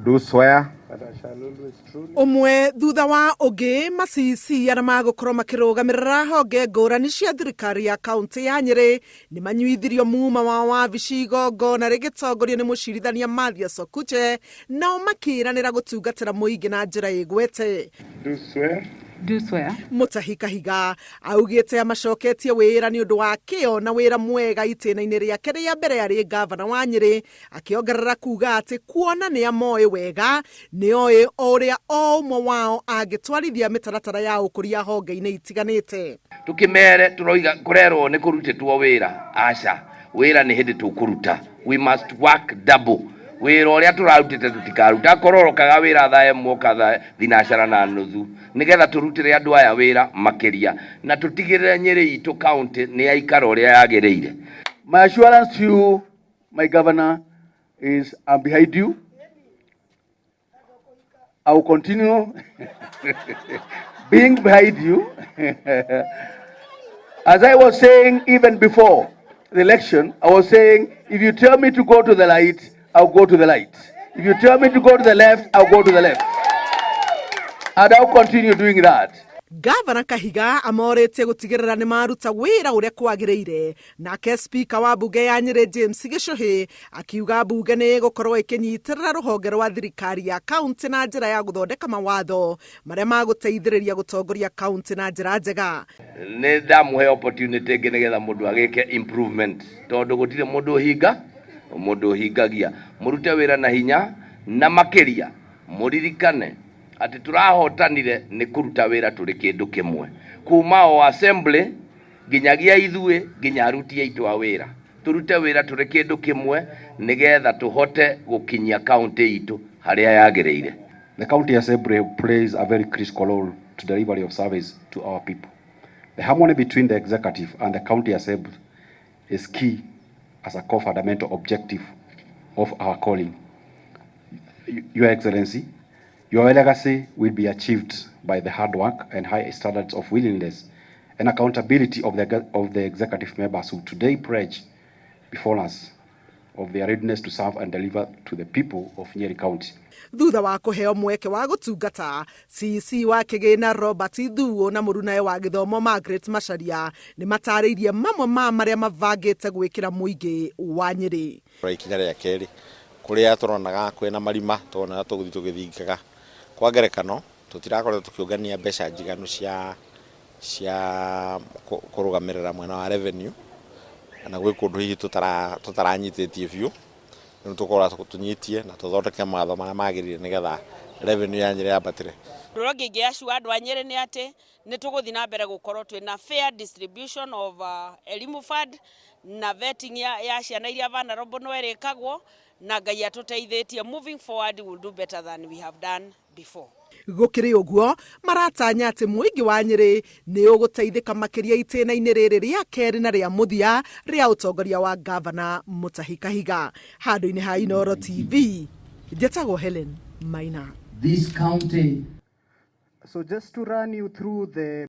do swear that I shall always truly Umwe thutha wa ungi Ma-CEC ara magukorwo makirugamirira honge ngurani cia thirikari ya kaunti ya Nyeri ni manyuithirio muma wa wabici igongona rigitongorio ni mucirithania Ma-CEC nao makiranira gutungatira muingi na njira igwete. do swear Mutahikahiga augite amacoketie wira ni undu wa kio na wira mwega itena-ini riake ria mbere ari gavana wa Nyeri akiongerera kuga ati kuona ni amoe wega ni oe oria o umwe wao agitwarithia mitaratara ya ukuria honge-ini itiganite. Tukimere turoiga kurerwo ni kurutitwo wira aca wira ni hindi tukuruta. We must work double. Wira uria turarutite tutikaruta kororokaga wira thaa imwe katha thinacara na nuthu nigetha turutire andu aya wira makiria na tutigirire Nyeri itu county ni aikara uria yagiriire. My assurance to you, my governor, is I'm behind you. I will continue being behind you. As I was saying even before the election, I was saying, if you tell me to go to the light, I'll go to the light. If you tell me to go to the left, I'll go to the left. And I'll continue doing that. Gavana Kahiga amorete gutigirira ni maruta wira uria kwagiriire nake speaker wa bunge ya Nyeri James Gicuhi akiuga bunge ni gukorwo ikinyitirira ruhonge rwa thirikari ya kaunti na njira ya guthondeka mawatho maria maguteithiriria gutongoria kaunti na njira njega. Ni ndamuhe opportunity nigetha mundu agike improvement tondu gutire mundu hinga mundu hingagia murute wira na hinya na makiria muririkane ati turahotanire ni kuruta wira turi kindu kimwe kuma o assembly ginyagia ithue ginya aruti aitu a wira turute wira turi kindu kimwe nigetha tuhote gukinyia county itu haria yagiriire. The county assembly plays a very critical role to delivery of service to our people. The harmony between the executive and the county assembly is key as a core fundamental objective of our calling. Your Excellency, your legacy will be achieved by the hard work and high standards of willingness and accountability of the executive members who today pledge before us of their readiness to serve and deliver to the people of Nyeri County. Thutha wa kuheo mweke wa gutungata, CEC wa kigina Robert Thuo na murunae wa githomo Margaret Macharia ni matariirie mamwe ma maria mavangite gwikira muingi wa Nyeri. Ikinya ria keri kuria turonaga kwina marima tona tuguthi tugithingaga kwa ngerekano tutirakoretwo tukiungania mbeca njiganu cia kurugamirira mwena wa revenue na gwe kundu hihi tutaranyitĩtie biũ nĩ tukora tunyitie na tuthondeke matho maria magirire nigetha revenue ya Nyeri yambatire. Rogi giashu andu a Nyeri ni ati ni tuguthi na mbere gukorwo twina fair distribution of elimu fund na vetting ya ciana iria vulnerable no erikagwo na Ngai atuteithĩtie. Moving forward we will do better than we have done before. Gukiri uguo maratanya ati muingi wa Nyeri ni uguteithika makiria itena-ini riri ria keri na ria muthia ria utongoria wa gavana Mutahikahiga. Handu-ini ha Inooro TV, njĩtagwo Helen Maina. This county. So just to run you through the